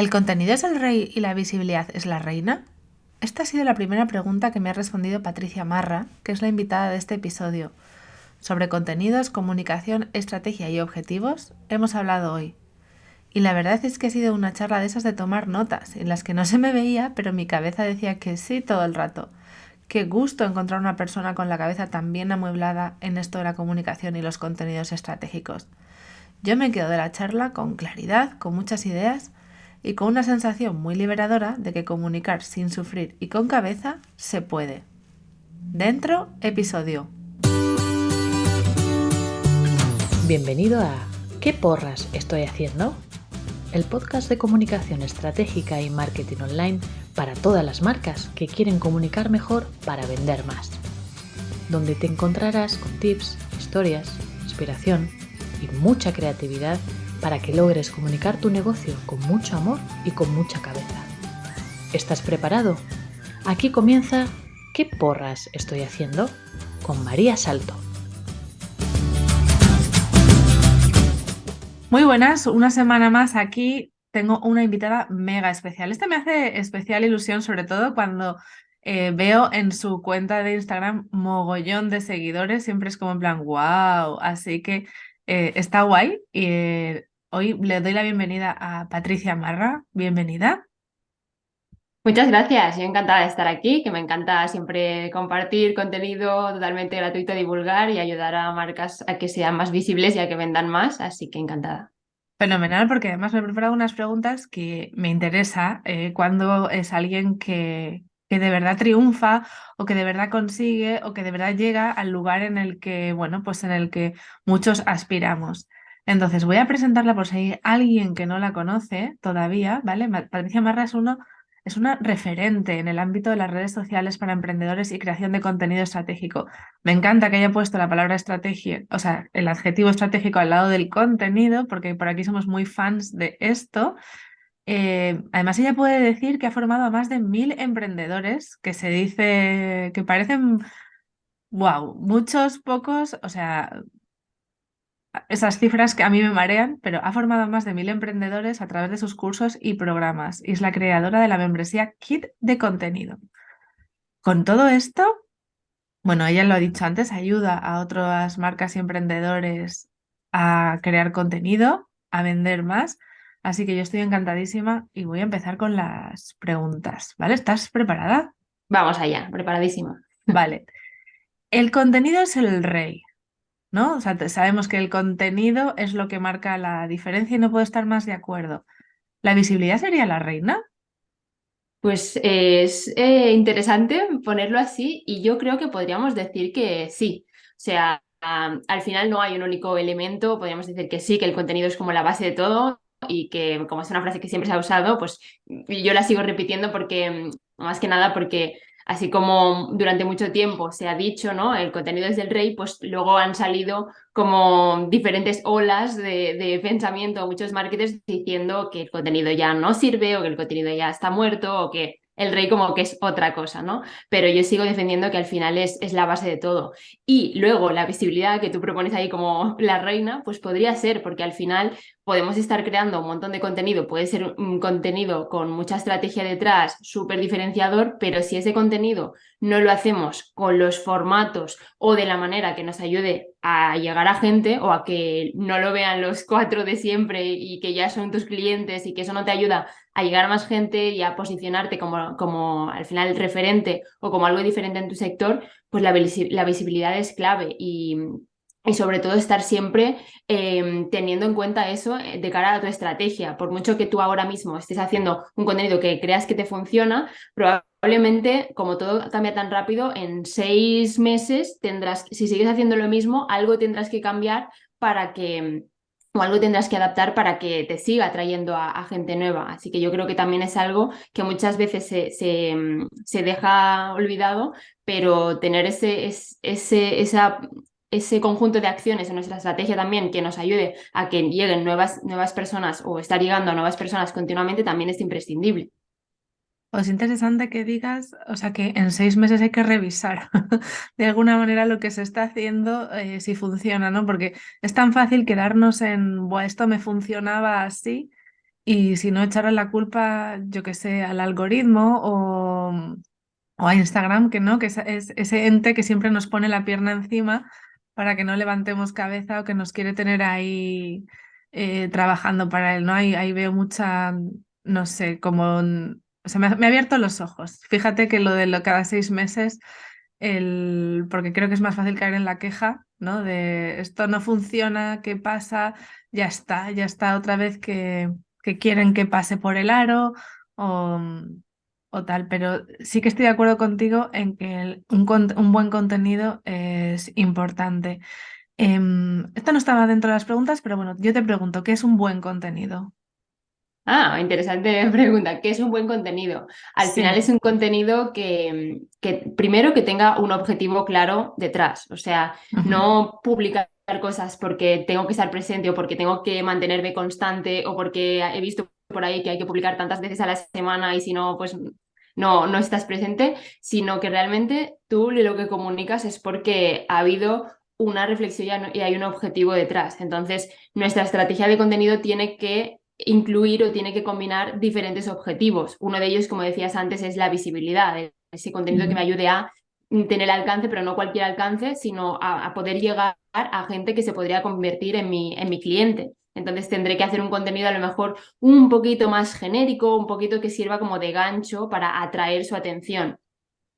¿El contenido es el rey y la visibilidad es la reina? Esta ha sido la primera pregunta que me ha respondido Patricia Marra, que es la invitada de este episodio. Sobre contenidos, comunicación, estrategia y objetivos hemos hablado hoy. Y la verdad es que ha sido una charla de esas de tomar notas, en las que no se me veía, pero mi cabeza decía que sí todo el rato. Qué gusto encontrar una persona con la cabeza tan bien amueblada en esto de la comunicación y los contenidos estratégicos. Yo me quedo de la charla con claridad, con muchas ideas y con una sensación muy liberadora de que comunicar sin sufrir y con cabeza se puede. Dentro, episodio. Bienvenido a ¿Qué porras estoy haciendo? El podcast de comunicación estratégica y marketing online para todas las marcas que quieren comunicar mejor para vender más. Donde te encontrarás con tips, historias, inspiración y mucha creatividad para que logres comunicar tu negocio con mucho amor y con mucha cabeza. ¿Estás preparado? Aquí comienza ¿Qué porras estoy haciendo? Con María Salto. Muy buenas, una semana más aquí. Tengo una invitada mega especial. Este me hace especial ilusión, sobre todo cuando veo en su cuenta de Instagram mogollón de seguidores. Siempre es como en plan, wow. Así que está guay. Y hoy le doy la bienvenida a Patricia Marra. Bienvenida. Muchas gracias, yo encantada de estar aquí, que me encanta siempre compartir contenido totalmente gratuito, divulgar y ayudar a marcas a que sean más visibles y a que vendan más, así que encantada. Fenomenal, porque además me he preparado unas preguntas que me interesa cuando es alguien que de verdad triunfa o que de verdad consigue o que de verdad llega al lugar en el que, bueno, pues en el que muchos aspiramos. Entonces voy a presentarla por si hay alguien que no la conoce todavía, ¿vale? Patricia Marra es una referente en el ámbito de las redes sociales para emprendedores y creación de contenido estratégico. Me encanta que haya puesto la palabra estrategia, o sea, el adjetivo estratégico al lado del contenido, porque por aquí somos muy fans de esto. Además, ella puede decir que ha formado a más de 1.000 emprendedores, que se dice que parecen, wow, muchos, pocos, o sea, esas cifras que a mí me marean, pero ha formado a más de 1.000 emprendedores a través de sus cursos y programas, y es la creadora de la membresía Kit de Contenido. Con todo esto, bueno, ella lo ha dicho antes, ayuda a otras marcas y emprendedores a crear contenido, a vender más. Así que yo estoy encantadísima y voy a empezar con las preguntas, ¿vale? ¿Estás preparada? Vamos allá, preparadísima. Vale. El contenido es el rey, ¿no? O sea, sabemos que el contenido es lo que marca la diferencia y no puedo estar más de acuerdo. ¿La visibilidad sería la reina? Pues es interesante ponerlo así y yo creo que podríamos decir que sí. O sea, al final no hay un único elemento, podríamos decir que sí, que el contenido es como la base de todo y que como es una frase que siempre se ha usado, pues yo la sigo repitiendo porque, más que nada porque así como durante mucho tiempo se ha dicho, ¿no? El contenido es del rey, pues luego han salido como diferentes olas de pensamiento, muchos marketers diciendo que el contenido ya no sirve o que el contenido ya está muerto o que el rey como que es otra cosa, ¿no? Pero yo sigo defendiendo que al final es la base de todo. Y luego la visibilidad que tú propones ahí como la reina, pues podría ser, porque al final podemos estar creando un montón de contenido, puede ser un contenido con mucha estrategia detrás, súper diferenciador, pero si ese contenido no lo hacemos con los formatos o de la manera que nos ayude a llegar a gente o a que no lo vean los cuatro de siempre y que ya son tus clientes y que eso no te ayuda a llegar a más gente y a posicionarte como al final referente o como algo diferente en tu sector, pues la visibilidad es clave y sobre todo estar siempre teniendo en cuenta eso de cara a tu estrategia. Por mucho que tú ahora mismo estés haciendo un contenido que creas que te funciona, probablemente, como todo cambia tan rápido, en 6 meses tendrás, si sigues haciendo lo mismo, algo tendrás que cambiar para que, o algo tendrás que adaptar para que te siga atrayendo a gente nueva. Así que yo creo que también es algo que muchas veces se deja olvidado, pero tener ese conjunto de acciones en nuestra estrategia también que nos ayude a que lleguen nuevas personas o estar llegando a nuevas personas continuamente también es imprescindible. Pues interesante que digas, o sea, que en 6 meses hay que revisar de alguna manera lo que se está haciendo, si funciona, ¿no? Porque es tan fácil quedarnos en, Buah, esto me funcionaba así y si no echarle la culpa, yo qué sé, al algoritmo o a Instagram, que no, que es ese ente que siempre nos pone la pierna encima para que no levantemos cabeza o que nos quiere tener ahí trabajando para él, ¿no? Ahí veo mucha, no sé, o sea, me ha abierto los ojos. Fíjate que lo de cada 6 meses, porque creo que es más fácil caer en la queja, ¿no? De esto no funciona, ¿qué pasa? Ya está otra vez que quieren que pase por el aro o, o tal, pero sí que estoy de acuerdo contigo en que un buen contenido es importante. Esto no estaba dentro de las preguntas, pero bueno, yo te pregunto, ¿qué es un buen contenido? Ah, interesante pregunta. ¿Qué es un buen contenido? Al final Sí. es un contenido que primero que tenga un objetivo claro detrás. O sea, Ujú, no publicar cosas porque tengo que estar presente o porque tengo que mantenerme constante o porque he visto por ahí que hay que publicar tantas veces a la semana y si no, pues no estás presente, sino que realmente tú lo que comunicas es porque ha habido una reflexión y hay un objetivo detrás. Entonces, nuestra estrategia de contenido tiene que incluir o tiene que combinar diferentes objetivos. Uno de ellos, como decías antes, es la visibilidad, ese contenido que me ujú. ayude a tener alcance, pero no cualquier alcance, sino a poder llegar a gente que se podría convertir en mi cliente. Entonces tendré que hacer un contenido a lo mejor un poquito más genérico, un poquito que sirva como de gancho para atraer su atención.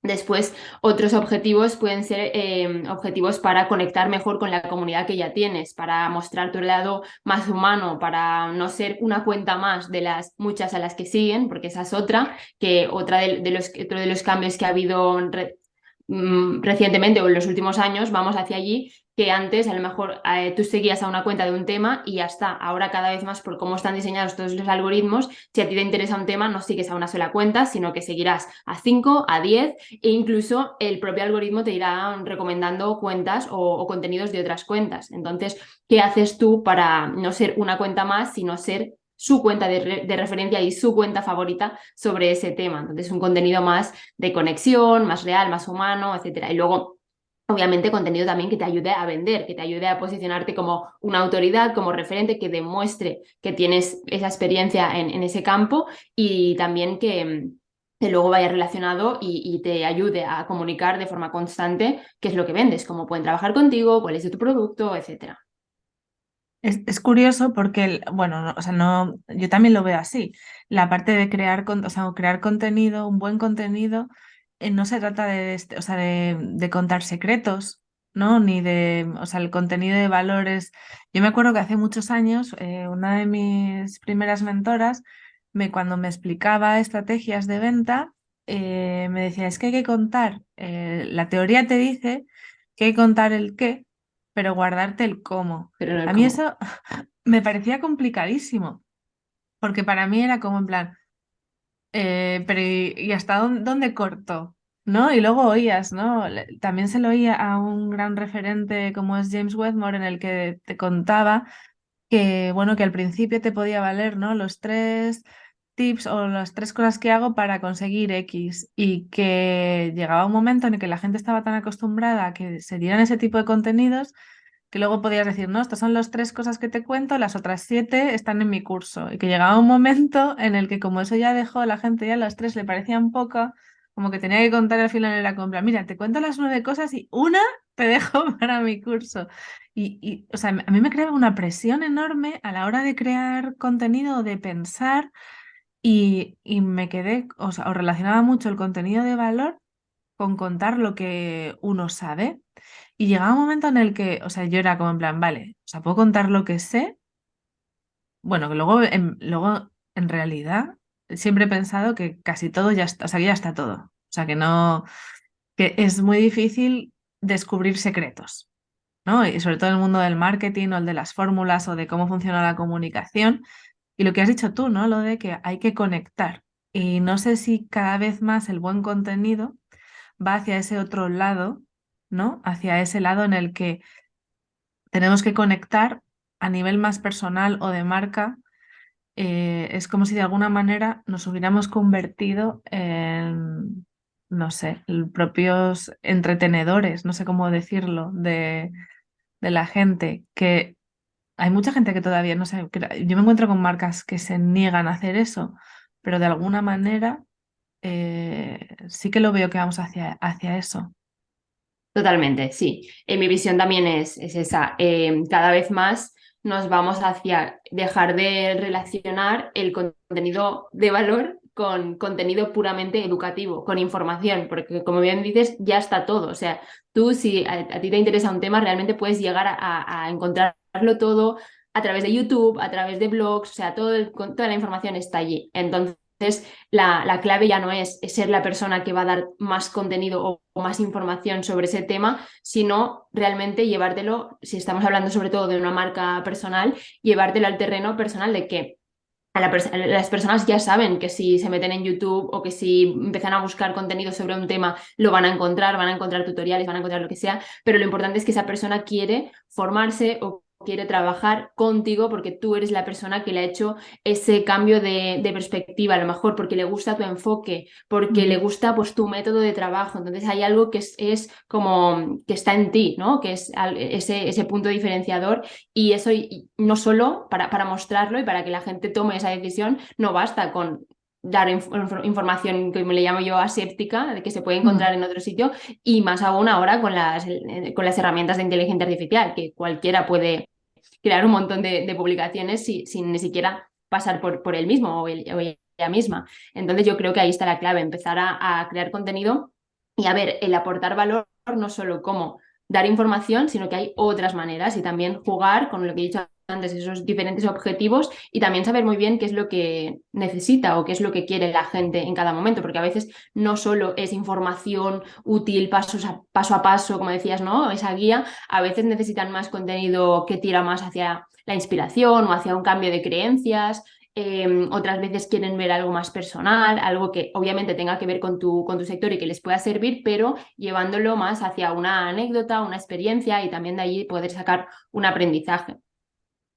Después, otros objetivos pueden ser objetivos para conectar mejor con la comunidad que ya tienes, para mostrar tu lado más humano, para no ser una cuenta más de las muchas a las que siguen, porque esa es otra, que otro de los cambios que ha habido recientemente o en los últimos años, vamos hacia allí, que antes a lo mejor tú seguías a una cuenta de un tema y ya está. Ahora cada vez más por cómo están diseñados todos los algoritmos, si a ti te interesa un tema, no sigues a una sola cuenta, sino que seguirás a 5, a 10 e incluso el propio algoritmo te irá recomendando cuentas o contenidos de otras cuentas. Entonces, ¿qué haces tú para no ser una cuenta más, sino ser su cuenta de referencia y su cuenta favorita sobre ese tema? Entonces, un contenido más de conexión, más real, más humano, etcétera. Y luego, obviamente, contenido también que te ayude a vender, que te ayude a posicionarte como una autoridad, como referente, que demuestre que tienes esa experiencia en ese campo y también que luego vaya relacionado y te ayude a comunicar de forma constante qué es lo que vendes, cómo pueden trabajar contigo, cuál es tu producto, etcétera. Es curioso porque, bueno, o sea, no, yo también lo veo así. La parte de o sea, crear contenido, un buen contenido, no se trata o sea, de contar secretos, ¿no? Ni de, o sea, el contenido de valores. Yo me acuerdo que hace muchos años, una de mis primeras mentoras, cuando me explicaba estrategias de venta, me decía, es que hay que contar, la teoría te dice que hay que contar el qué, pero guardarte el cómo. Pero no el A mí cómo. eso me parecía complicadísimo, porque para mí era como en plan, pero ¿y hasta dónde corto? ¿No? Y luego oías, ¿no? También se lo oía a un gran referente como es James Wedmore, en el que te contaba que, bueno, que al principio te podía valer, ¿no? Los 3 tips o las 3 cosas que hago para conseguir X, y que llegaba un momento en el que la gente estaba tan acostumbrada a que se dieran ese tipo de contenidos que luego podías decir, no, estas son las 3 cosas que te cuento, las otras 7 están en mi curso. Y que llegaba un momento en el que como eso ya dejó, la gente ya las 3 le parecían poca, como que tenía que contar al final de la compra, mira, te cuento las 9 cosas y una te dejo para mi curso. O sea, a mí me creaba una presión enorme a la hora de crear contenido, de pensar, y me quedé, o sea, o relacionaba mucho el contenido de valor con contar lo que uno sabe. Y llegaba un momento en el que, o sea, yo era como en plan, vale, o sea, puedo contar lo que sé. Bueno, que luego en realidad siempre he pensado que casi todo ya está, o sea, que ya está todo. O sea, que no, que es muy difícil descubrir secretos, ¿no? Y sobre todo en el mundo del marketing o el de las fórmulas o de cómo funciona la comunicación. Y lo que has dicho tú, ¿no? Lo de que hay que conectar. Y no sé si cada vez más el buen contenido va hacia ese otro lado, ¿no? Hacia ese lado en el que tenemos que conectar a nivel más personal o de marca. Es como si de alguna manera nos hubiéramos convertido en, no sé, propios entretenedores, no sé cómo decirlo, de la gente, que hay mucha gente que todavía no sé, yo me encuentro con marcas que se niegan a hacer eso, pero de alguna manera sí que lo veo que vamos hacia eso. Totalmente, sí. Mi visión también es esa. Cada vez más nos vamos hacia dejar de relacionar el contenido de valor con contenido puramente educativo, con información, porque como bien dices, ya está todo. O sea, tú si a ti te interesa un tema, realmente puedes llegar a encontrarlo todo a través de YouTube, a través de blogs, o sea, toda la información está allí. Entonces, la clave ya no es ser la persona que va a dar más contenido o más información sobre ese tema, sino realmente llevártelo, si estamos hablando sobre todo de una marca personal, llevártelo al terreno personal de que las personas ya saben que si se meten en YouTube o que si empiezan a buscar contenido sobre un tema, lo van a encontrar tutoriales, van a encontrar lo que sea, pero lo importante es que esa persona quiere formarse o quiere trabajar contigo porque tú eres la persona que le ha hecho ese cambio de perspectiva, a lo mejor porque le gusta tu enfoque, porque le Mm. gusta pues tu método de trabajo. Entonces hay algo que es como que está en ti, ¿no? Que es ese punto diferenciador y eso no solo para mostrarlo y para que la gente tome esa decisión, no basta con dar información que me le llamo yo aséptica, de que se puede encontrar Mm. en otro sitio, y más aún ahora con las herramientas de inteligencia artificial, que cualquiera puede crear un montón de publicaciones sin ni siquiera pasar por él mismo o ella misma. Entonces yo creo que ahí está la clave, empezar a crear contenido y a ver, el aportar valor no solo como dar información, sino que hay otras maneras y también jugar con lo que he dicho antes, esos diferentes objetivos y también saber muy bien qué es lo que necesita o qué es lo que quiere la gente en cada momento, porque a veces no solo es información útil paso a paso, como decías, ¿no? Esa guía, a veces necesitan más contenido que tira más hacia la inspiración o hacia un cambio de creencias. Otras veces quieren ver algo más personal, algo que obviamente tenga que ver con tu sector y que les pueda servir, pero llevándolo más hacia una anécdota, una experiencia y también de ahí poder sacar un aprendizaje.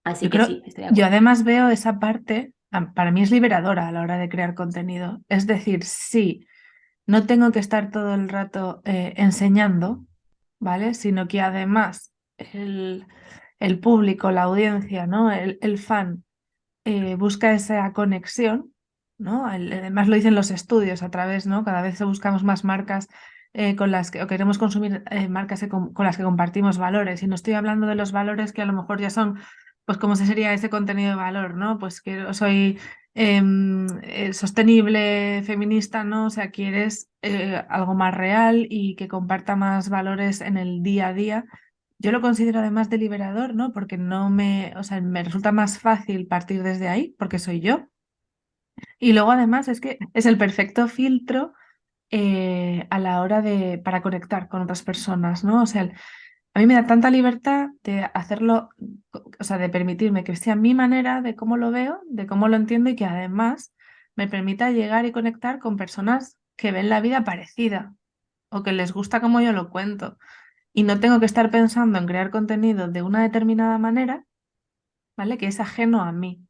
Así Yo que creo, sí, estoy de yo acuerdo. además veo esa parte, para mí es liberadora a la hora de crear contenido. Es decir, sí, no tengo que estar todo el rato enseñando, ¿vale? Sino que además el público, la audiencia, ¿no? El fan busca esa conexión, ¿no? Además lo dicen los estudios a través, ¿no? Cada vez buscamos más marcas con las que, o queremos consumir marcas con las que compartimos valores. Y no estoy hablando de los valores que a lo mejor ya son, pues, ¿cómo se sería ese contenido de valor, ¿no? Pues que soy sostenible, feminista, ¿no? O sea, quieres algo más real y que comparta más valores en el día a día. Yo lo considero además de liberador, ¿no? Porque no me, o sea, me resulta más fácil partir desde ahí, porque soy yo. Y luego además es que es el perfecto filtro a la hora para conectar con otras personas, ¿no? O sea, a mí me da tanta libertad de hacerlo, o sea, de permitirme que sea mi manera de cómo lo veo, de cómo lo entiendo y que además me permita llegar y conectar con personas que ven la vida parecida o que les gusta como yo lo cuento. Y no tengo que estar pensando en crear contenido de una determinada manera, ¿vale? Que es ajeno a mí.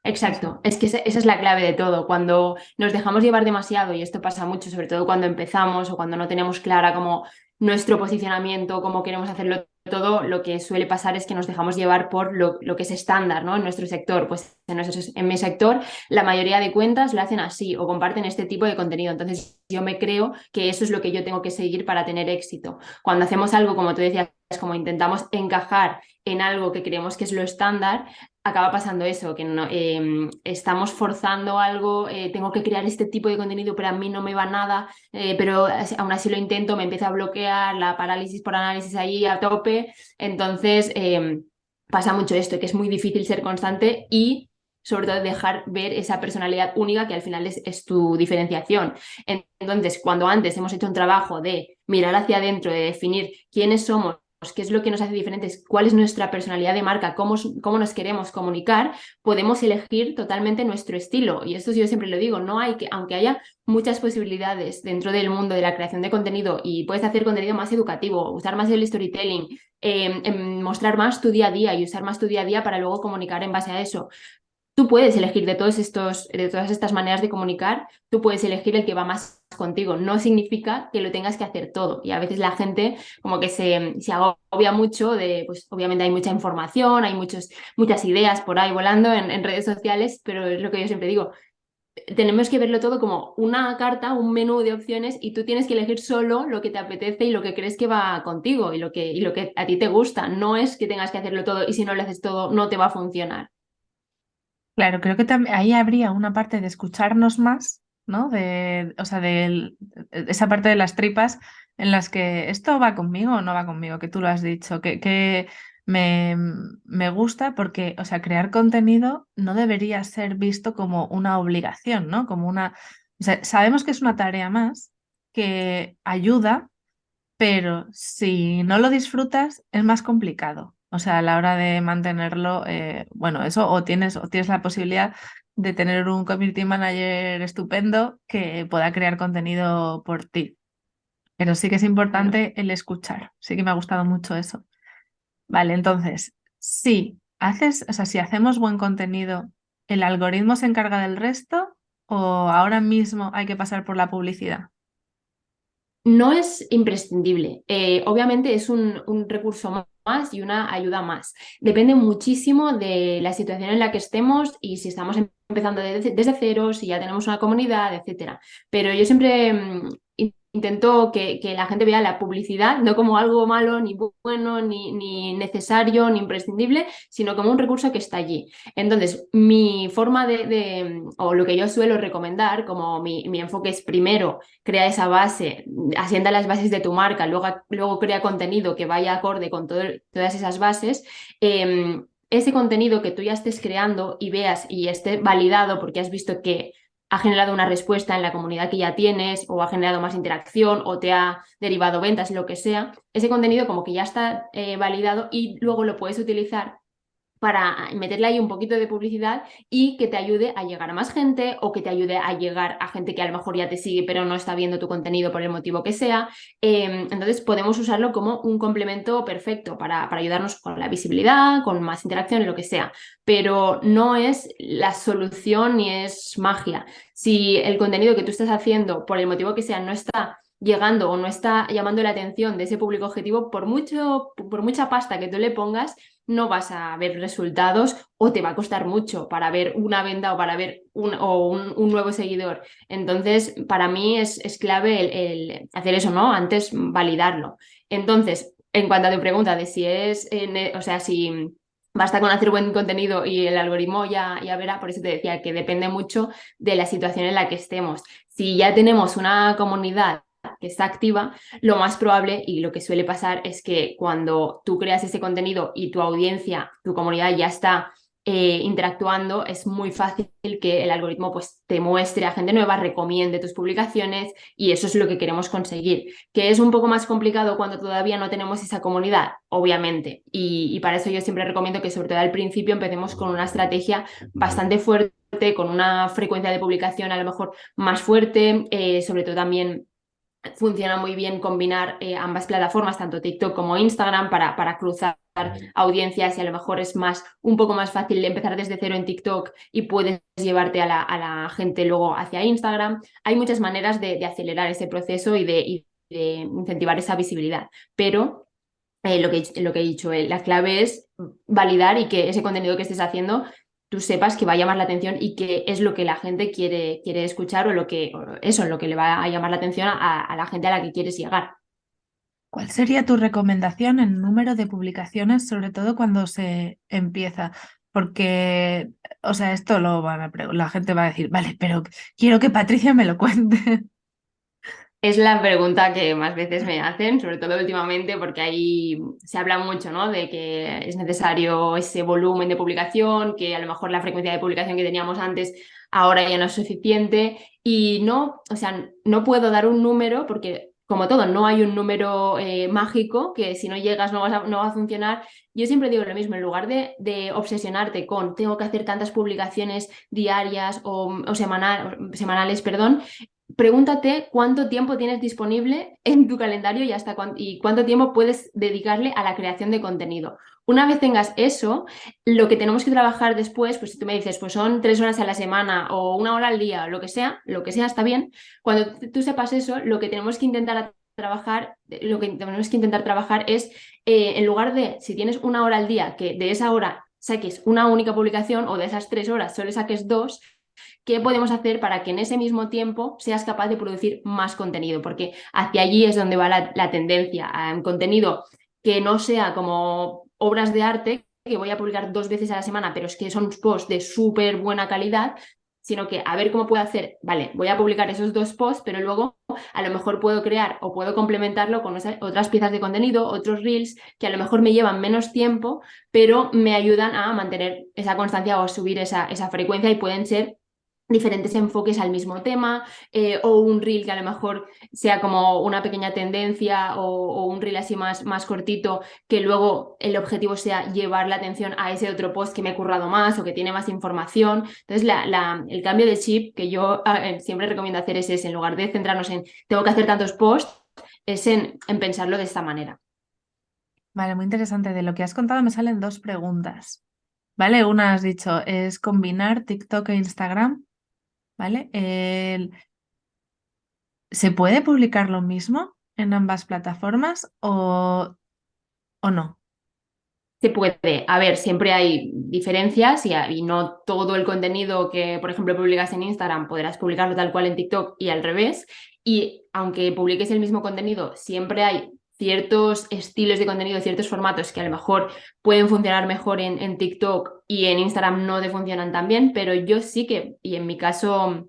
Eso. Exacto, es que esa es la clave de todo. Cuando nos dejamos llevar demasiado, y esto pasa mucho, sobre todo cuando empezamos o cuando no tenemos clara como nuestro posicionamiento, cómo queremos hacerlo todo, lo que suele pasar es que nos dejamos llevar por lo que es estándar, ¿no? En nuestro sector. Pues en mi sector, la mayoría de cuentas lo hacen así o comparten este tipo de contenido. Entonces, yo me creo que eso es lo que yo tengo que seguir para tener éxito. Cuando hacemos algo, como tú decías, como intentamos encajar en algo que creemos que es lo estándar, acaba pasando eso, que no, estamos forzando algo, tengo que crear este tipo de contenido, pero a mí no me va nada, pero aún así lo intento, me empieza a bloquear la parálisis por análisis ahí a tope. Entonces, pasa mucho esto, que es muy difícil ser constante y sobre todo dejar ver esa personalidad única que al final es tu diferenciación. Entonces, cuando antes hemos hecho un trabajo de mirar hacia adentro, de definir quiénes somos, qué es lo que nos hace diferentes, cuál es nuestra personalidad de marca, cómo nos queremos comunicar, podemos elegir totalmente nuestro estilo. Y esto yo siempre lo digo, no hay que, aunque haya muchas posibilidades dentro del mundo de la creación de contenido y puedes hacer contenido más educativo, usar más el storytelling, mostrar más tu día a día y usar más tu día a día para luego comunicar en base a eso. tú puedes elegir de de todas estas maneras de comunicar, tú puedes elegir el que va más contigo. No significa que lo tengas que hacer todo. Y a veces la gente como que se agobia mucho de, pues obviamente hay mucha información, hay muchas ideas por ahí volando en redes sociales, pero es lo que yo siempre digo, tenemos que verlo todo como una carta, un menú de opciones y tú tienes que elegir solo lo que te apetece y lo que crees que va contigo y lo que a ti te gusta. No es que tengas que hacerlo todo y si no lo haces todo no te va a funcionar. Claro, creo que ahí habría una parte de escucharnos más, ¿no? O sea, esa parte de las tripas en las que esto va conmigo o no va conmigo, que tú lo has dicho, que me, me gusta porque, o sea, crear contenido no debería ser visto como una obligación, ¿no? O sea, sabemos que es una tarea más que ayuda, pero si no lo disfrutas es más complicado. O sea, a la hora de mantenerlo, bueno, eso o tienes la posibilidad de tener un community manager estupendo que pueda crear contenido por ti. Pero sí que es Claro. importante el escuchar. Sí que me ha gustado mucho eso. Vale, entonces, o sea, si hacemos buen contenido, ¿el algoritmo se encarga del resto o ahora mismo hay que pasar por la publicidad? No es imprescindible. Obviamente es un recurso más y una ayuda más. Depende muchísimo de la situación en la que estemos y si estamos empezando desde cero, si ya tenemos una comunidad, etcétera. Pero yo siempre intento que la gente vea la publicidad no como algo malo, ni bueno, ni necesario, ni imprescindible, sino como un recurso que está allí. Entonces, mi forma o lo que yo suelo recomendar, como mi enfoque es primero crea esa base, asienta las bases de tu marca, luego crea contenido que vaya acorde con todas esas bases. Ese contenido que tú ya estés creando y veas y esté validado porque has visto que ha generado una respuesta en la comunidad que ya tienes o ha generado más interacción o te ha derivado ventas, lo que sea, ese contenido como que ya está validado y luego lo puedes utilizar para meterle ahí un poquito de publicidad y que te ayude a llegar a más gente o que te ayude a llegar a gente que a lo mejor ya te sigue pero no está viendo tu contenido por el motivo que sea. Entonces podemos usarlo como un complemento perfecto para ayudarnos con la visibilidad, con más interacción, lo que sea, pero no es la solución ni es magia. Si el contenido que tú estás haciendo por el motivo que sea no está llegando o no está llamando la atención de ese público objetivo, por mucha pasta que tú le pongas, no vas a ver resultados o te va a costar mucho para ver una venta o para ver un nuevo seguidor. Entonces, para mí es clave el hacer eso, ¿no? Antes validarlo. Entonces, en cuanto a tu pregunta de si o sea, si basta con hacer buen contenido y el algoritmo ya verá, por eso te decía que depende mucho de la situación en la que estemos. Si ya tenemos una comunidad que está activa, lo más probable y lo que suele pasar es que cuando tú creas ese contenido y tu audiencia, tu comunidad ya está interactuando, es muy fácil que el algoritmo pues, te muestre a gente nueva, recomiende tus publicaciones y eso es lo que queremos conseguir. Que es un poco más complicado cuando todavía no tenemos esa comunidad, obviamente. Y para eso yo siempre recomiendo que sobre todo al principio empecemos con una estrategia bastante fuerte, con una frecuencia de publicación a lo mejor más fuerte, sobre todo también funciona muy bien combinar ambas plataformas, tanto TikTok como Instagram, para cruzar audiencias y a lo mejor es un poco más fácil empezar desde cero en TikTok y puedes llevarte a la gente luego hacia Instagram. Hay muchas maneras de acelerar ese proceso y de incentivar esa visibilidad, pero lo que he dicho, la clave es validar y que ese contenido que estés haciendo tú sepas que va a llamar la atención y que es lo que la gente quiere escuchar lo que le va a llamar la atención a la gente a la que quieres llegar. ¿Cuál sería tu recomendación en número de publicaciones, sobre todo cuando se empieza? Porque, o sea, esto la gente va a decir, vale, pero quiero que Patricia me lo cuente. Es la pregunta que más veces me hacen, sobre todo últimamente, porque ahí se habla mucho, ¿no? De que es necesario ese volumen de publicación, que a lo mejor la frecuencia de publicación que teníamos antes ahora ya no es suficiente. Y no, o sea, no puedo dar un número porque, como todo, no hay un número mágico que si no llegas no va a funcionar. Yo siempre digo lo mismo, en lugar de obsesionarte con tengo que hacer tantas publicaciones diarias o semanales, perdón, pregúntate cuánto tiempo tienes disponible en tu calendario y y cuánto tiempo puedes dedicarle a la creación de contenido. Una vez tengas eso, lo que tenemos que trabajar después, pues si tú me dices, pues son 3 horas a la semana o 1 hora al día, lo que sea está bien. Cuando tú sepas eso, lo que tenemos que intentar trabajar, lo que tenemos que intentar trabajar es, en lugar de, si tienes 1 hora al día, que de esa hora saques una única publicación o de esas 3 horas solo saques dos, ¿qué podemos hacer para que en ese mismo tiempo seas capaz de producir más contenido? Porque hacia allí es donde va la tendencia, a un contenido que no sea como obras de arte, que voy a publicar 2 veces a la semana, pero es que son posts de súper buena calidad, sino que a ver cómo puedo hacer, vale, voy a publicar esos 2 posts, pero luego a lo mejor puedo crear o puedo complementarlo con otras piezas de contenido, otros reels, que a lo mejor me llevan menos tiempo, pero me ayudan a mantener esa constancia o a subir esa frecuencia, y pueden ser diferentes enfoques al mismo tema, o un reel que a lo mejor sea como una pequeña tendencia, o un reel así más cortito, que luego el objetivo sea llevar la atención a ese otro post que me he currado más o que tiene más información. Entonces el cambio de chip que yo siempre recomiendo hacer es ese, en lugar de centrarnos en tengo que hacer tantos posts, es en pensarlo de esta manera. Vale, muy interesante. De lo que has contado me salen dos preguntas. ¿Vale? Una has dicho, es combinar TikTok e Instagram. ¿Vale? ¿Se puede publicar lo mismo en ambas plataformas o no? Se puede. A ver, siempre hay diferencias y no todo el contenido que, por ejemplo, publicas en Instagram podrás publicarlo tal cual en TikTok y al revés. Y aunque publiques el mismo contenido, siempre hay ciertos estilos de contenido, ciertos formatos que a lo mejor pueden funcionar mejor en TikTok y en Instagram no te funcionan tan bien, pero yo sí que, y en mi caso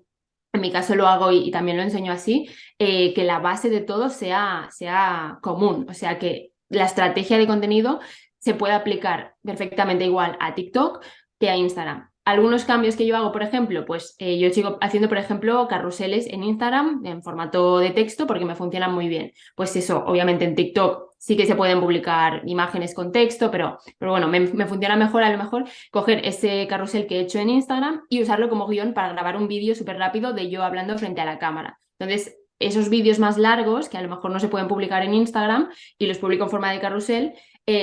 lo hago y también lo enseño así, que la base de todo sea común. O sea, que la estrategia de contenido se puede aplicar perfectamente igual a TikTok que a Instagram. Algunos cambios que yo hago, por ejemplo, pues yo sigo haciendo, por ejemplo, carruseles en Instagram en formato de texto porque me funcionan muy bien. Pues eso, obviamente en TikTok sí que se pueden publicar imágenes con texto, pero bueno, me funciona mejor a lo mejor coger ese carrusel que he hecho en Instagram y usarlo como guión para grabar un vídeo súper rápido de yo hablando frente a la cámara. Entonces, esos vídeos más largos, que a lo mejor no se pueden publicar en Instagram y los publico en forma de carrusel,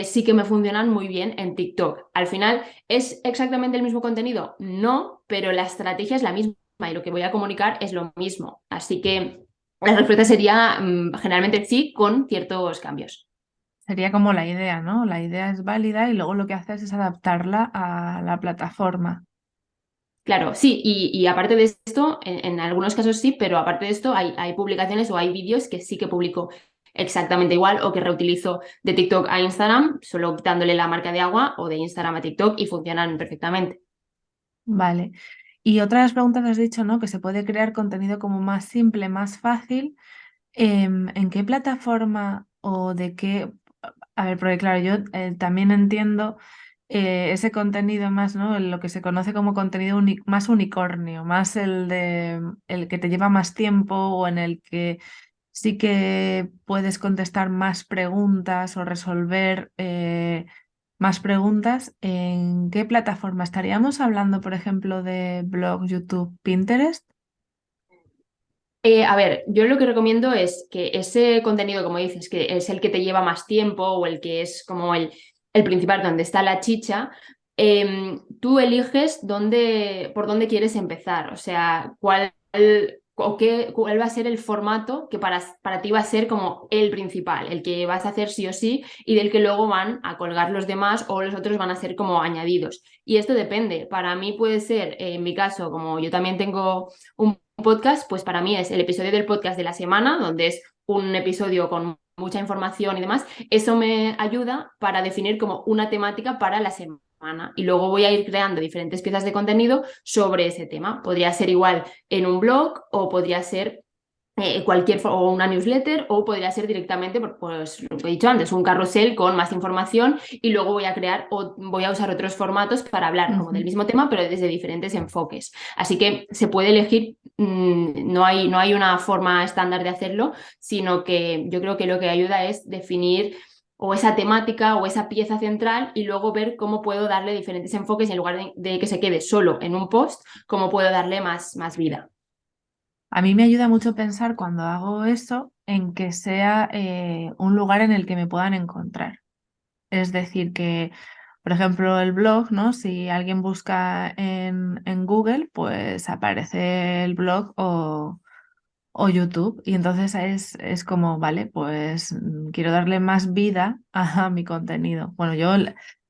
sí que me funcionan muy bien en TikTok. Al final, ¿es exactamente el mismo contenido? No, pero la estrategia es la misma y lo que voy a comunicar es lo mismo. Así que la respuesta sería generalmente sí, con ciertos cambios. Sería como la idea, ¿no? La idea es válida y luego lo que haces es adaptarla a la plataforma. Claro, sí, y aparte de esto, en algunos casos sí, pero aparte de esto hay publicaciones o hay vídeos que sí que publico exactamente igual o que reutilizo de TikTok a Instagram, solo quitándole la marca de agua, o de Instagram a TikTok, y funcionan perfectamente. Vale. Y otras preguntas has dicho, ¿no? Que se puede crear contenido como más simple, más fácil. ¿En qué plataforma o de qué? A ver, porque claro, yo también entiendo ese contenido más, ¿no? Lo que se conoce como contenido más unicornio, más el que te lleva más tiempo o en el que sí que puedes contestar más preguntas o resolver más preguntas. ¿En qué plataforma estaríamos hablando, por ejemplo, de blog, YouTube, Pinterest? A ver, yo lo que recomiendo es que ese contenido, como dices, que es el que te lleva más tiempo o el que es como el principal, donde está la chicha, tú eliges por dónde quieres empezar, o sea, cuál va a ser el formato que para ti va a ser como el principal, el que vas a hacer sí o sí y del que luego van a colgar los demás o los otros van a ser como añadidos. Y esto depende. Para mí puede ser, en mi caso, como yo también tengo un podcast, pues para mí es el episodio del podcast de la semana, donde es un episodio con mucha información y demás. Eso me ayuda para definir como una temática para la semana, y luego voy a ir creando diferentes piezas de contenido sobre ese tema. Podría ser igual en un blog o podría ser o una newsletter, o podría ser directamente, pues lo que he dicho antes, un carrusel con más información, y luego voy a crear o voy a usar otros formatos para hablar como del Ujú. mismo tema, pero desde diferentes enfoques. Así que se puede elegir, no hay una forma estándar de hacerlo, sino que yo creo que lo que ayuda es definir o esa temática o esa pieza central, y luego ver cómo puedo darle diferentes enfoques, y en lugar de que se quede solo en un post, cómo puedo darle más vida. A mí me ayuda mucho pensar cuando hago eso en que sea un lugar en el que me puedan encontrar. Es decir, que, por ejemplo, el blog, ¿no? Si alguien busca en Google, pues aparece el blog o YouTube. Y entonces es como, vale, pues quiero darle más vida a mi contenido. Bueno,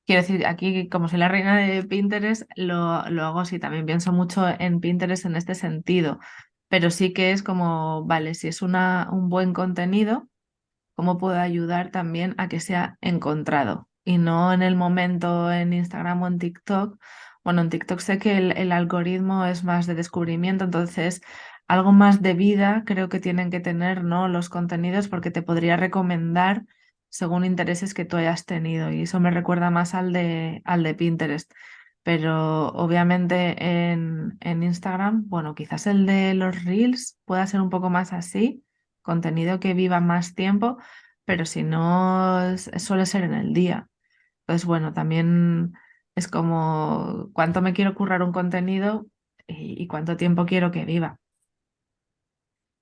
quiero decir, aquí como soy la reina de Pinterest, lo hago así. También pienso mucho en Pinterest en este sentido. Pero sí que es como, vale, si es un buen contenido, ¿cómo puedo ayudar también a que sea encontrado? Y no en el momento en Instagram o en TikTok. Bueno, en TikTok sé que el algoritmo es más de descubrimiento, entonces algo más de vida creo que tienen que tener, ¿no? Los contenidos porque te podría recomendar según intereses que tú hayas tenido. Y eso me recuerda más al de Pinterest. Pero obviamente en Instagram, bueno, quizás el de los Reels pueda ser un poco más así, contenido que viva más tiempo, pero si no, suele ser en el día. Pues bueno, también es como cuánto me quiero currar un contenido y cuánto tiempo quiero que viva.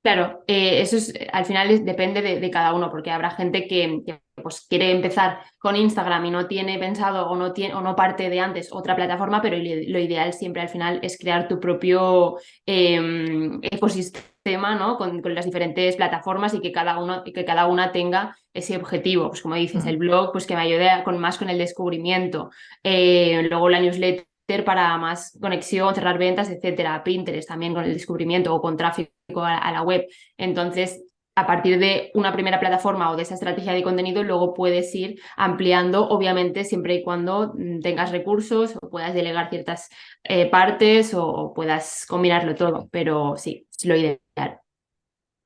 Claro, eso es, al final depende de cada uno, porque habrá gente que, pues, quiere empezar con Instagram y no tiene pensado o no parte de antes otra plataforma, pero lo ideal siempre al final es crear tu propio ecosistema, ¿no? Con las diferentes plataformas y que cada una tenga ese objetivo. Pues como dices, el Mm. blog, pues que me ayude más con el descubrimiento, luego la newsletter para más conexión, cerrar ventas, etcétera. Pinterest también con el descubrimiento o con tráfico a la web. Entonces, a partir de una primera plataforma o de esa estrategia de contenido, luego puedes ir ampliando, obviamente, siempre y cuando tengas recursos o puedas delegar ciertas partes o puedas combinarlo todo. Pero sí, es lo ideal.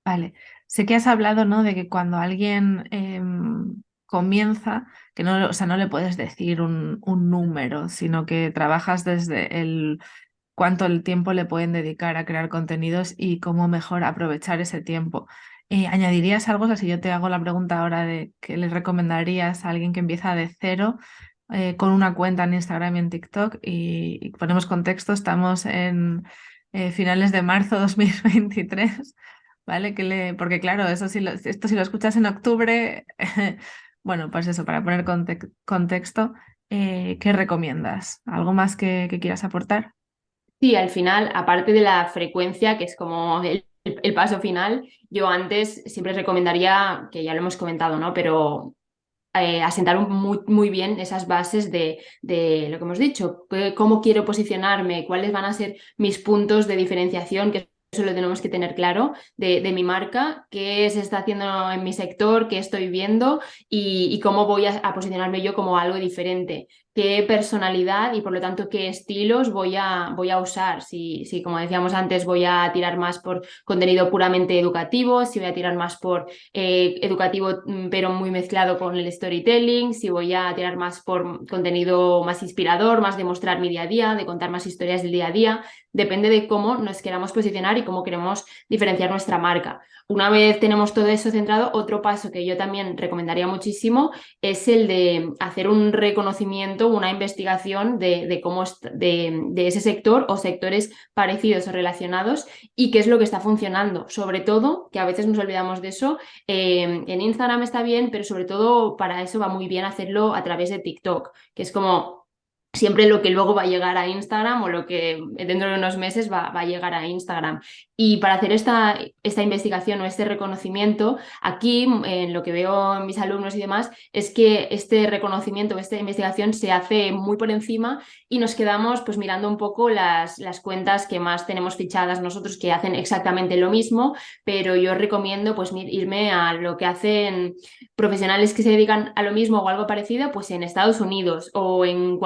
Vale, sé que has hablado, ¿no? De que cuando alguien comienza, que no, o sea, no le puedes decir un número, sino que trabajas desde cuánto el tiempo le pueden dedicar a crear contenidos y cómo mejor aprovechar ese tiempo. ¿Añadirías algo? O sea, si yo te hago la pregunta ahora de qué le recomendarías a alguien que empieza de cero con una cuenta en Instagram y en TikTok y ponemos contexto, estamos en finales de marzo 2023, ¿vale? Porque claro, esto si lo escuchas en octubre, bueno, pues eso, para poner contexto, ¿qué recomiendas? ¿Algo más que quieras aportar? Sí, al final, aparte de la frecuencia, que es como el paso final, yo antes siempre recomendaría, que ya lo hemos comentado, ¿no? Pero asentar muy bien esas bases de lo que hemos dicho, cómo quiero posicionarme, cuáles van a ser mis puntos de diferenciación, que eso lo tenemos que tener claro, de mi marca, qué se está haciendo en mi sector, qué estoy viendo y cómo voy a posicionarme yo como algo diferente. Qué personalidad y por lo tanto qué estilos voy a usar. Si, como decíamos antes, voy a tirar más por contenido puramente educativo, si voy a tirar más por educativo, pero muy mezclado con el storytelling, si voy a tirar más por contenido más inspirador, más de mostrar mi día a día, de contar más historias del día a día, depende de cómo nos queramos posicionar y cómo queremos diferenciar nuestra marca. Una vez tenemos todo eso centrado, otro paso que yo también recomendaría muchísimo es el de hacer un reconocimiento, una investigación de cómo de ese sector o sectores parecidos o relacionados y qué es lo que está funcionando. Sobre todo, que a veces nos olvidamos de eso, en Instagram está bien, pero sobre todo para eso va muy bien hacerlo a través de TikTok, que es como siempre lo que luego va a llegar a Instagram o lo que dentro de unos meses va a llegar a Instagram. Y para hacer esta investigación o este reconocimiento, aquí en lo que veo en mis alumnos y demás, es que este reconocimiento o esta investigación se hace muy por encima y nos quedamos pues mirando un poco las cuentas que más tenemos fichadas nosotros que hacen exactamente lo mismo, pero yo recomiendo pues irme a lo que hacen profesionales que se dedican a lo mismo o algo parecido, pues en Estados Unidos o en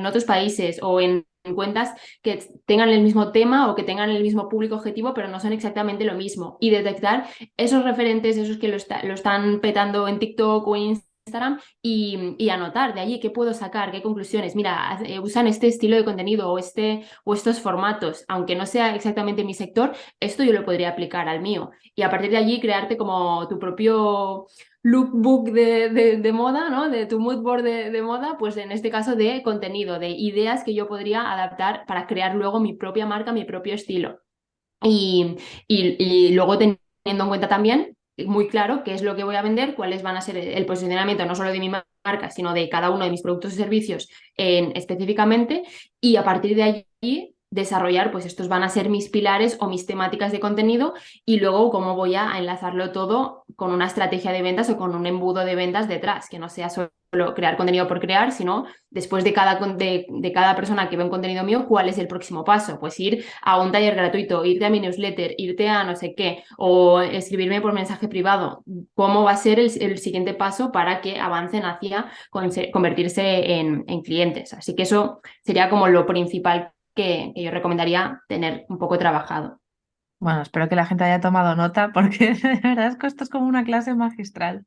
otros países o en cuentas que tengan el mismo tema o que tengan el mismo público objetivo, pero no son exactamente lo mismo. Y detectar esos referentes, esos que lo están petando en TikTok o en Instagram y anotar de allí qué puedo sacar, qué conclusiones. Mira, usan este estilo de contenido o estos formatos, aunque no sea exactamente mi sector, esto yo lo podría aplicar al mío. Y a partir de allí crearte como tu propio lookbook de moda, ¿no? De tu mood board de moda, pues en este caso de contenido, de ideas que yo podría adaptar para crear luego mi propia marca, mi propio estilo. y luego teniendo en cuenta también muy claro qué es lo que voy a vender, cuáles van a ser el posicionamiento no solo de mi marca, sino de cada uno de mis productos y servicios específicamente, y a partir de allí desarrollar, pues estos van a ser mis pilares o mis temáticas de contenido, y luego cómo voy a enlazarlo todo con una estrategia de ventas o con un embudo de ventas detrás, que no sea solo crear contenido por crear, sino después de cada persona que ve un contenido mío, ¿cuál es el próximo paso? Pues ir a un taller gratuito, irte a mi newsletter, irte a no sé qué, o escribirme por mensaje privado. ¿Cómo va a ser el siguiente paso para que avancen hacia convertirse en clientes? Así que eso sería como lo principal que yo recomendaría tener un poco trabajado. Bueno, espero que la gente haya tomado nota porque de verdad es que esto es como una clase magistral.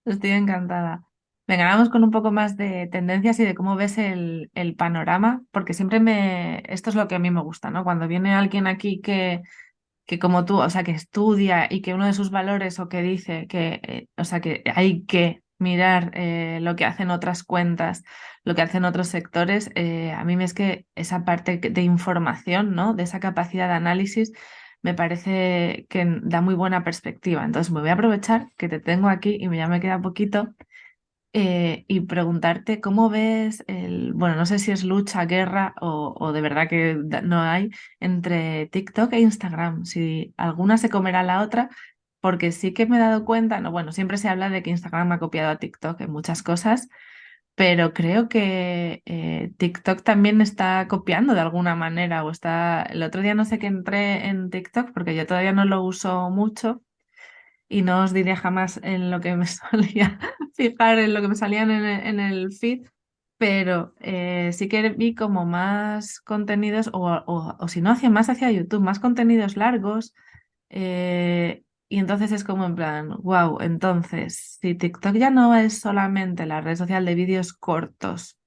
Estoy encantada. Venga, vamos con un poco más de tendencias y de cómo ves el panorama, porque siempre esto es lo que a mí me gusta, ¿no? Cuando viene alguien aquí que como tú, o sea, que estudia y que uno de sus valores o que dice que, o sea, que hay que mirar lo que hacen otras cuentas, lo que hacen otros sectores, a mí es que esa parte de información, ¿no? De esa capacidad de análisis, me parece que da muy buena perspectiva. Entonces me voy a aprovechar que te tengo aquí y ya me queda poquito y preguntarte cómo ves bueno, no sé si es lucha, guerra o de verdad que no hay entre TikTok e Instagram, si alguna se comerá a la otra, porque sí que me he dado cuenta, no, bueno, siempre se habla de que Instagram ha copiado a TikTok en muchas cosas, pero creo que TikTok también está copiando de alguna manera, el otro día no sé qué entré en TikTok porque yo todavía no lo uso mucho y no os diré jamás en lo que me solía fijar, en lo que me salían en el feed, pero sí que vi como más contenidos, o si no, más hacia YouTube, más contenidos largos, y entonces es como en plan, wow, entonces, si TikTok ya no es solamente la red social de vídeos cortos,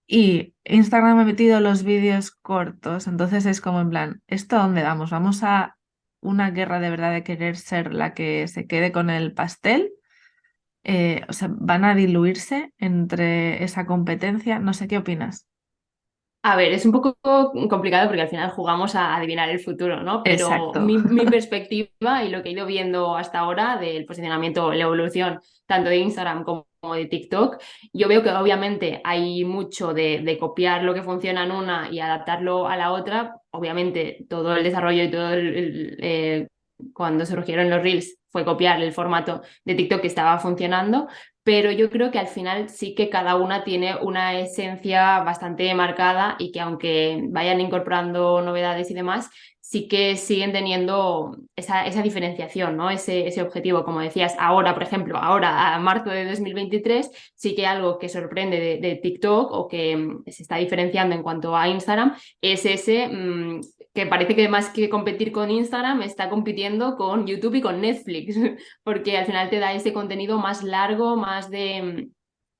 y Instagram ha metido los vídeos cortos, entonces es como en plan, ¿esto a dónde vamos? ¿Vamos a una guerra de verdad de querer ser la que se quede con el pastel? O sea, ¿van a diluirse entre esa competencia? No sé qué opinas. A ver, es un poco complicado porque al final jugamos a adivinar el futuro, ¿no? Pero Exacto. mi perspectiva y lo que he ido viendo hasta ahora del posicionamiento, la evolución tanto de Instagram como de TikTok, yo veo que obviamente hay mucho de copiar lo que funciona en una y adaptarlo a la otra. Obviamente todo el desarrollo y todo cuando surgieron los Reels fue copiar el formato de TikTok que estaba funcionando, pero yo creo que al final sí que cada una tiene una esencia bastante marcada y que aunque vayan incorporando novedades y demás, sí que siguen teniendo esa diferenciación, ¿no? Ese objetivo, como decías, ahora, por ejemplo, ahora a marzo de 2023, sí que algo que sorprende de TikTok o que se está diferenciando en cuanto a Instagram es ese que parece que más que competir con Instagram está compitiendo con YouTube y con Netflix, porque al final te da ese contenido más largo, más de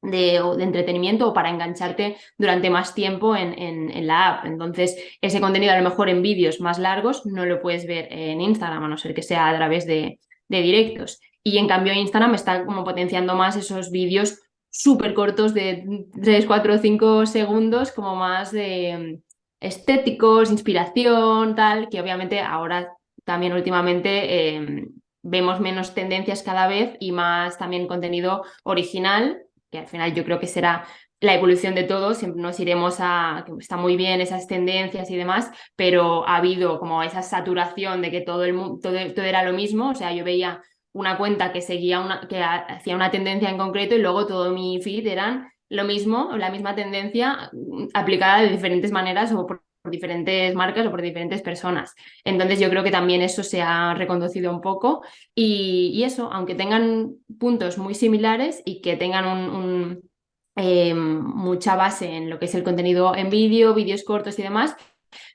entretenimiento o para engancharte durante más tiempo en la app. Entonces, ese contenido a lo mejor en vídeos más largos no lo puedes ver en Instagram, a no ser que sea a través de directos. Y en cambio Instagram está como potenciando más esos vídeos súper cortos de 3 4 5 segundos, como más de estéticos, inspiración, tal, que obviamente ahora también últimamente vemos menos tendencias cada vez y más también contenido original, que al final yo creo que será la evolución de todo, siempre nos iremos a, que está muy bien esas tendencias y demás, pero ha habido como esa saturación de que todo era lo mismo, o sea, yo veía una cuenta que seguía que hacía una tendencia en concreto y luego todo mi feed eran lo mismo, la misma tendencia aplicada de diferentes maneras o por diferentes marcas o por diferentes personas. Entonces yo creo que también eso se ha reconducido un poco y eso, aunque tengan puntos muy similares y que tengan mucha base en lo que es el contenido en vídeo, vídeos cortos y demás,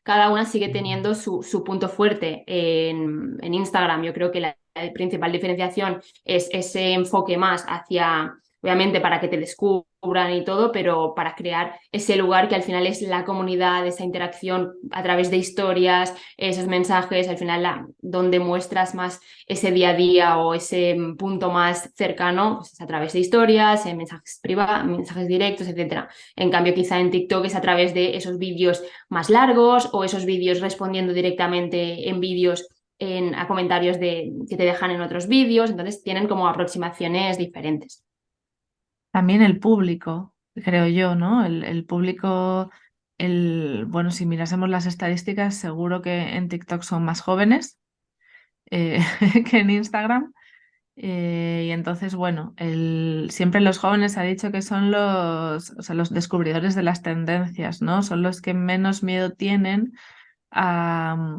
cada una sigue teniendo su punto fuerte en Instagram. Yo creo que la principal diferenciación es ese enfoque más hacia obviamente para que te descubran y todo, pero para crear ese lugar que al final es la comunidad, esa interacción a través de historias, esos mensajes, al final donde muestras más ese día a día o ese punto más cercano, pues es a través de historias, mensajes privados, mensajes directos, etcétera. En cambio, quizá en TikTok es a través de esos vídeos más largos o esos vídeos respondiendo directamente en vídeos a comentarios que te dejan en otros vídeos, entonces tienen como aproximaciones diferentes. También el público, creo yo, ¿no? El público, bueno, si mirásemos las estadísticas, seguro que en TikTok son más jóvenes eh, que en Instagram. Y entonces, bueno, siempre los jóvenes ha dicho que son o sea, los descubridores de las tendencias, ¿no? Son los que menos miedo tienen a,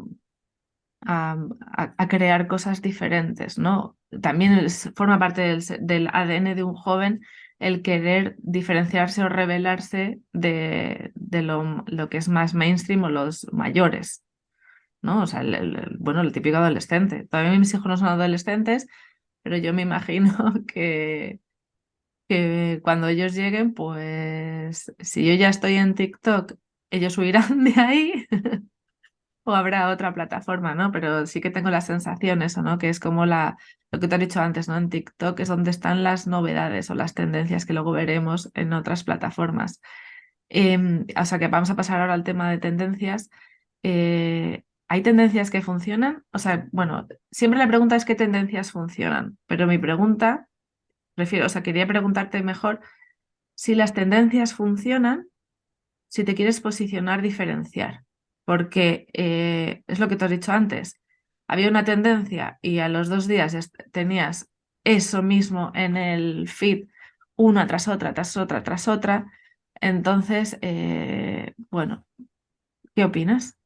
a crear cosas diferentes, ¿no? También forma parte del ADN de un joven el querer diferenciarse o rebelarse de lo que es más mainstream o los mayores, ¿no? O sea, bueno, el típico adolescente. Todavía mis hijos no son adolescentes, pero yo me imagino que cuando ellos lleguen, pues si yo ya estoy en TikTok, ellos huirán de ahí o habrá otra plataforma, ¿no? Pero sí que tengo la sensación eso, ¿no? Que es como lo que te he dicho antes, ¿no? En TikTok es donde están las novedades o las tendencias que luego veremos en otras plataformas. O sea que vamos a pasar ahora al tema de tendencias. ¿Hay tendencias que funcionan? O sea, bueno, siempre la pregunta es qué tendencias funcionan, pero mi pregunta, o sea, quería preguntarte mejor si las tendencias funcionan, si te quieres posicionar, diferenciar, porque es lo que te has dicho antes. Había una tendencia y a los 2 días tenías eso mismo en el feed, una tras otra, tras otra, tras otra. Entonces, bueno, ¿qué opinas?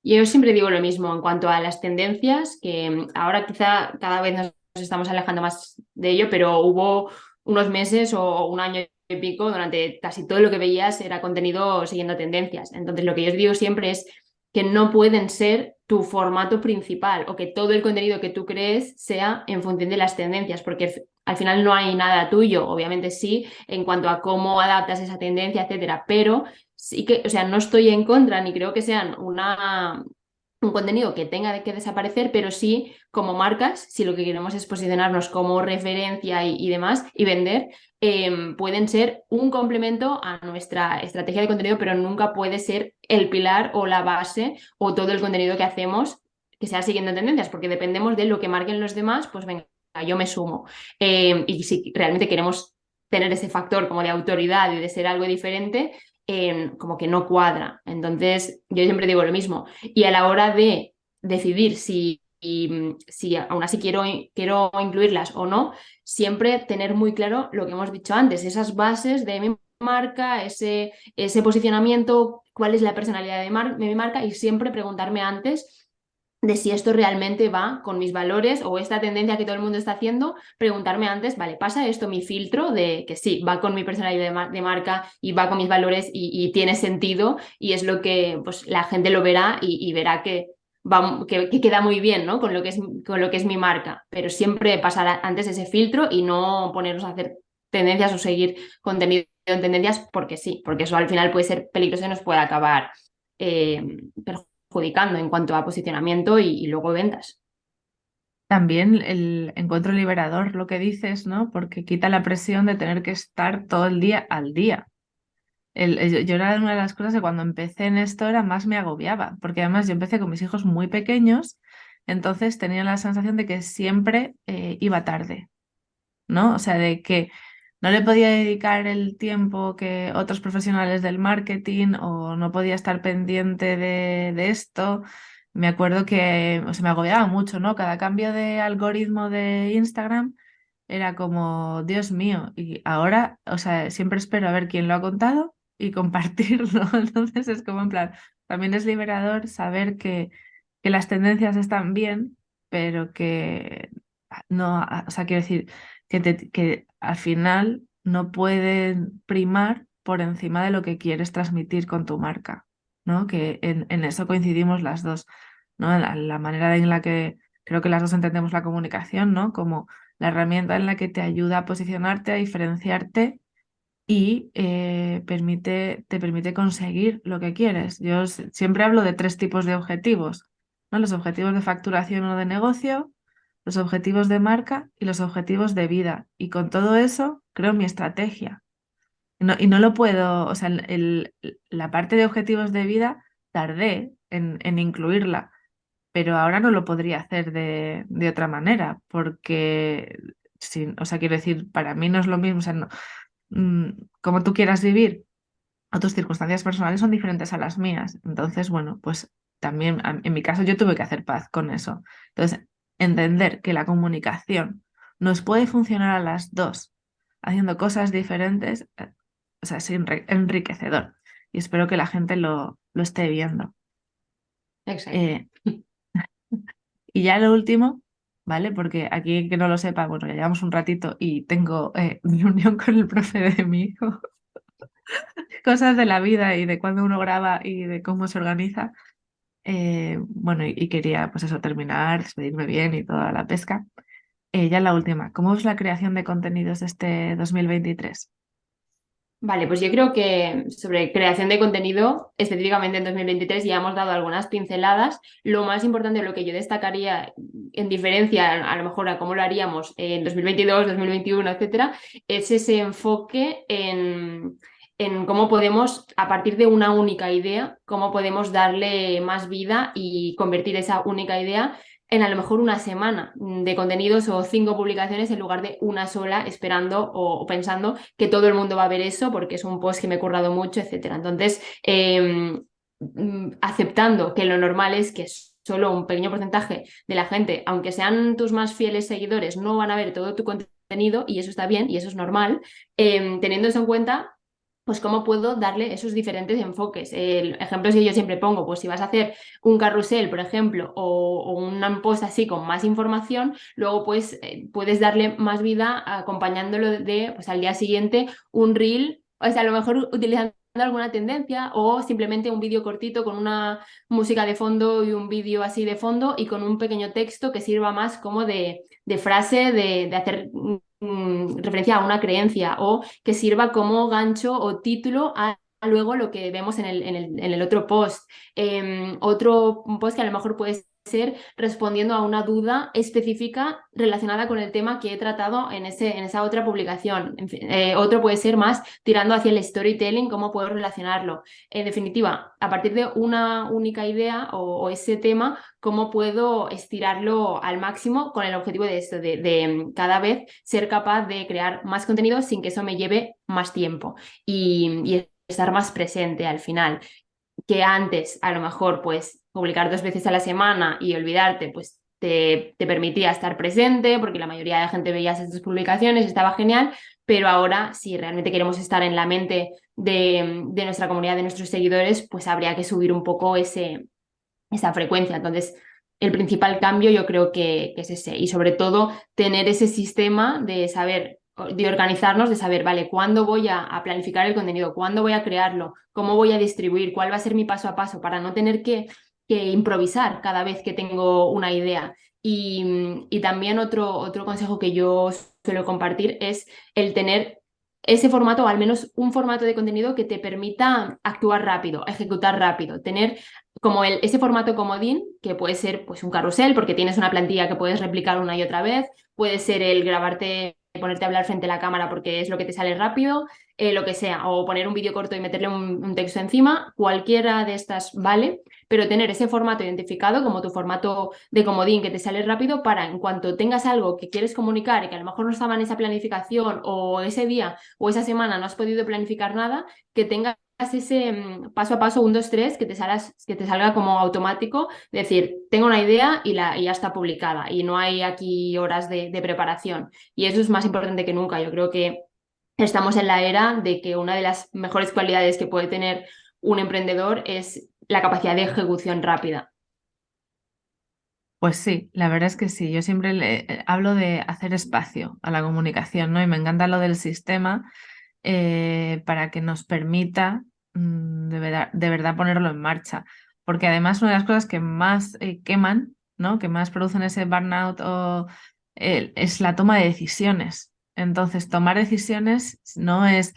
Yo siempre digo lo mismo en cuanto a las tendencias, que ahora quizá cada vez nos estamos alejando más de ello, pero hubo unos meses o un año y pico durante casi todo lo que veías era contenido siguiendo tendencias. Entonces, lo que yo os digo siempre es que no pueden ser tu formato principal o que todo el contenido que tú crees sea en función de las tendencias, porque al final no hay nada tuyo, obviamente sí, en cuanto a cómo adaptas esa tendencia, etcétera, pero sí que, o sea, no estoy en contra ni creo que sean un contenido que tenga que desaparecer, pero sí como marcas, si lo que queremos es posicionarnos como referencia y demás y vender, pueden ser un complemento a nuestra estrategia de contenido, pero nunca puede ser el pilar o la base o todo el contenido que hacemos que sea siguiendo tendencias, porque dependemos de lo que marquen los demás, pues venga, yo me sumo. Y si realmente queremos tener ese factor como de autoridad y de ser algo diferente, como que no cuadra. Entonces, yo siempre digo lo mismo. Y a la hora de decidir si aún así quiero incluirlas o no, siempre tener muy claro lo que hemos dicho antes, esas bases de mi marca, ese posicionamiento, cuál es la personalidad de mi marca y siempre preguntarme antes de si esto realmente va con mis valores o esta tendencia que todo el mundo está haciendo, preguntarme antes, vale, ¿pasa esto mi filtro de que sí, va con mi personalidad de marca y va con mis valores y tiene sentido y es lo que pues, la gente lo verá y verá que queda muy bien, ¿no? Con lo que es mi marca, pero siempre pasar antes ese filtro y no ponernos a hacer tendencias o seguir contenido en tendencias porque sí, porque eso al final puede ser peligroso y nos puede acabar perjudicando en cuanto a posicionamiento y luego ventas. También el encuentro liberador, lo que dices, ¿no? Porque quita la presión de tener que estar todo el día al día. Yo era una de las cosas que cuando empecé en esto era más me agobiaba, porque además yo empecé con mis hijos muy pequeños, entonces tenía la sensación de que siempre iba tarde, ¿no? O sea, de que no le podía dedicar el tiempo que otros profesionales del marketing o no podía estar pendiente de esto. Me acuerdo que o sea, me agobiaba mucho, ¿no? Cada cambio de algoritmo de Instagram era como, Dios mío, y ahora, o sea, siempre espero a ver quién lo ha contado y compartirlo. Entonces es como en plan, también es liberador saber que las tendencias están bien, pero que no, o sea, quiero decir, que al final no pueden primar por encima de lo que quieres transmitir con tu marca, ¿no? Que en eso coincidimos las dos, ¿no? La manera en la que creo que las dos entendemos la comunicación, ¿no? Como la herramienta en la que te ayuda a posicionarte, a diferenciarte y te permite conseguir lo que quieres. Yo siempre hablo de tres tipos de objetivos, ¿no? Los objetivos de facturación o de negocio, los objetivos de marca y los objetivos de vida. Y con todo eso creo mi estrategia. Y no lo puedo, o sea, la parte de objetivos de vida tardé en incluirla, pero ahora no lo podría hacer de otra manera, porque, o sea, quiero decir, para mí no es lo mismo, o sea, mm, como tú quieras vivir, o tus circunstancias personales son diferentes a las mías. Entonces, bueno, pues también en mi caso yo tuve que hacer paz con eso. Entonces, entender que la comunicación nos puede funcionar a las dos haciendo cosas diferentes, o sea, es enriquecedor. Y espero que la gente lo esté viendo. Exacto. Eh, y ya lo último, ¿vale? Porque aquí que no lo sepa, bueno, ya llevamos un ratito y tengo reunión con el profe de mi hijo. Cosas de la vida y de cuando uno graba y de cómo se organiza. Bueno, y quería, pues eso, terminar, despedirme bien y toda la pesca. Ya la última, ¿cómo es la creación de contenidos de este 2023? Vale, pues yo creo que sobre creación de contenido, específicamente en 2023, ya hemos dado algunas pinceladas. Lo más importante, lo que yo destacaría en diferencia a lo mejor a cómo lo haríamos en 2022, 2021, etcétera, es ese enfoque en cómo podemos, a partir de una única idea, cómo podemos darle más vida y convertir esa única idea en a lo mejor una semana de contenidos o 5 publicaciones en lugar de una sola, esperando o pensando que todo el mundo va a ver eso porque es un post que me he currado mucho, etcétera. Entonces, aceptando que lo normal es que solo un pequeño porcentaje de la gente, aunque sean tus más fieles seguidores, no van a ver todo tu contenido y eso está bien y eso es normal, teniendo eso en cuenta, pues cómo puedo darle esos diferentes enfoques. El ejemplo que yo siempre pongo, pues si vas a hacer un carrusel, por ejemplo, o un post así con más información, luego pues puedes darle más vida acompañándolo de, pues al día siguiente, un reel, o sea, a lo mejor utilizando alguna tendencia o simplemente un vídeo cortito con una música de fondo y un vídeo así de fondo y con un pequeño texto que sirva más como de frase, de hacer referencia a una creencia o que sirva como gancho o título a luego lo que vemos en el otro post. Otro post que a lo mejor puede ser respondiendo a una duda específica relacionada con el tema que he tratado en esa otra publicación. En fin, otro puede ser más tirando hacia el storytelling, cómo puedo relacionarlo. En definitiva, a partir de una única idea o ese tema, cómo puedo estirarlo al máximo con el objetivo de esto, de cada vez ser capaz de crear más contenido sin que eso me lleve más tiempo y estar más presente al final. Que antes, a lo mejor, pues publicar 2 veces a la semana y olvidarte, pues te permitía estar presente porque la mayoría de la gente veía esas publicaciones, estaba genial, pero ahora si realmente queremos estar en la mente de nuestra comunidad, de nuestros seguidores, pues habría que subir un poco esa frecuencia. Entonces, el principal cambio yo creo que es ese y sobre todo tener ese sistema de saber, de organizarnos, de saber, vale, cuándo voy a planificar el contenido, cuándo voy a crearlo, cómo voy a distribuir, cuál va a ser mi paso a paso para no tener que improvisar cada vez que tengo una idea. Y también otro consejo que yo suelo compartir es el tener ese formato, o al menos un formato de contenido que te permita actuar rápido, ejecutar rápido, tener como ese formato comodín, que puede ser pues un carrusel, porque tienes una plantilla que puedes replicar una y otra vez, puede ser el grabarte, ponerte a hablar frente a la cámara porque es lo que te sale rápido, lo que sea, o poner un vídeo corto y meterle un texto encima, cualquiera de estas vale, pero tener ese formato identificado como tu formato de comodín que te sale rápido para en cuanto tengas algo que quieres comunicar y que a lo mejor no estaba en esa planificación o ese día o esa semana no has podido planificar nada, que tengas ese paso a paso, 1, 2, 3, que te salga como automático, decir, tengo una idea y ya está publicada y no hay aquí horas de preparación. Y eso es más importante que nunca. Yo creo que estamos en la era de que una de las mejores cualidades que puede tener un emprendedor es la capacidad de ejecución rápida. Pues sí, la verdad es que sí. Yo siempre hablo de hacer espacio a la comunicación, ¿no? Y me encanta lo del sistema para que nos permita de verdad ponerlo en marcha. Porque además una de las cosas que más queman, ¿no? Que más producen ese burnout es la toma de decisiones. Entonces, tomar decisiones no es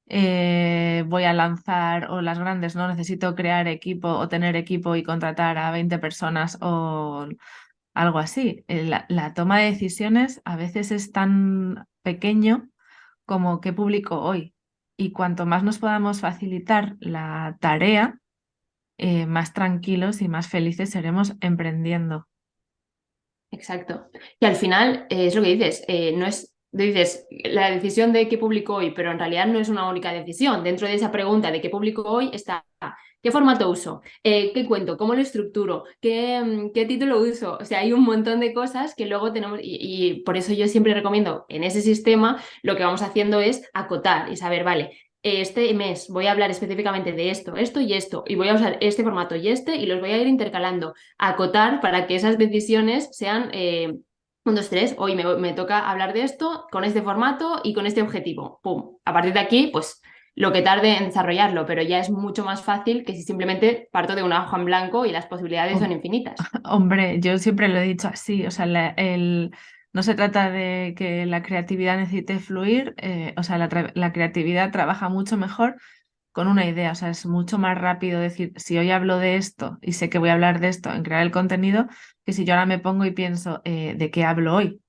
voy a lanzar o las grandes, no necesito crear equipo o tener equipo y contratar a 20 personas o algo así. La toma de decisiones a veces es tan pequeño como qué publico hoy. Y cuanto más nos podamos facilitar la tarea, más tranquilos y más felices seremos emprendiendo. Exacto. Y al final, es lo que dices, no es, dices, la decisión de qué publico hoy, pero en realidad no es una única decisión. Dentro de esa pregunta de qué publico hoy está qué formato uso, qué cuento, cómo lo estructuro, qué título uso. O sea, hay un montón de cosas que luego tenemos y por eso yo siempre recomiendo en ese sistema lo que vamos haciendo es acotar y saber, vale. Este mes voy a hablar específicamente de esto, esto y esto, y voy a usar este formato y los voy a ir intercalando acotar para que esas decisiones sean 1, 2, 3, hoy me toca hablar de esto con este formato y con este objetivo. ¡Pum! A partir de aquí, pues lo que tarde en desarrollarlo, pero ya es mucho más fácil que si simplemente parto de una hoja en blanco y las posibilidades son infinitas. Hombre, yo siempre lo he dicho así, o sea, no se trata de que la creatividad necesite fluir, o sea, la creatividad trabaja mucho mejor con una idea, o sea, es mucho más rápido decir, si hoy hablo de esto y sé que voy a hablar de esto en crear el contenido, que si yo ahora me pongo y pienso, ¿de qué hablo hoy?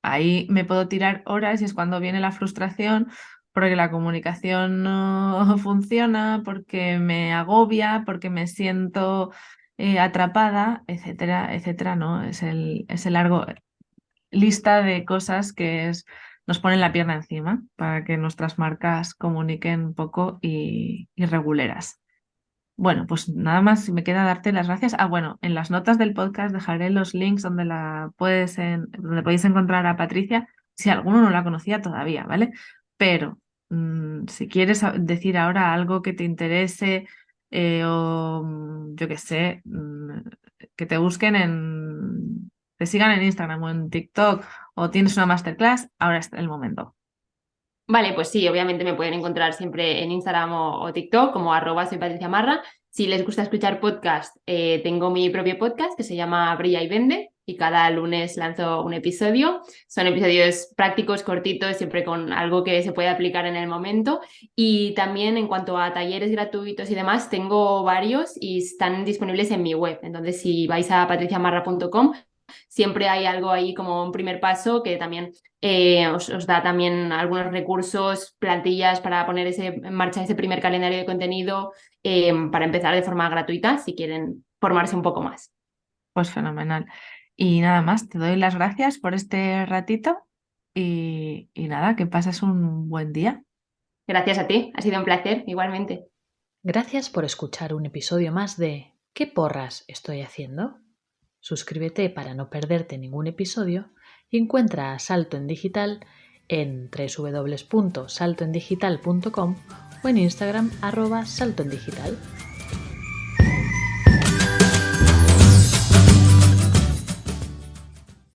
Ahí me puedo tirar horas y es cuando viene la frustración porque la comunicación no funciona, porque me agobia, porque me siento atrapada, etcétera, etcétera, ¿no? Es el largo lista de cosas que nos ponen la pierna encima para que nuestras marcas comuniquen un poco y reguleras. Bueno, pues nada más me queda darte las gracias. Ah, bueno, en las notas del podcast dejaré los links donde donde podéis encontrar a Patricia, si alguno no la conocía todavía, ¿vale? Pero si quieres decir ahora algo que te interese o yo qué sé, que te busquen te sigan en Instagram o en TikTok o tienes una masterclass, ahora es el momento. Vale, pues sí, obviamente me pueden encontrar siempre en Instagram o TikTok como @soy Patricia Marra. Si les gusta escuchar podcast, tengo mi propio podcast que se llama Brilla y Vende y cada lunes lanzo un episodio. Son episodios prácticos, cortitos, siempre con algo que se puede aplicar en el momento. Y también en cuanto a talleres gratuitos y demás, tengo varios y están disponibles en mi web. Entonces, si vais a patriciamarra.com, siempre hay algo ahí como un primer paso que también os da también algunos recursos, plantillas para poner en marcha ese primer calendario de contenido para empezar de forma gratuita si quieren formarse un poco más. Pues fenomenal. Y nada más, te doy las gracias por este ratito y nada, que pases un buen día. Gracias a ti, ha sido un placer igualmente. Gracias por escuchar un episodio más de ¿Qué porras estoy haciendo? Suscríbete para no perderte ningún episodio y encuentra a Salto en Digital en www.saltoendigital.com o en Instagram @saltoendigital.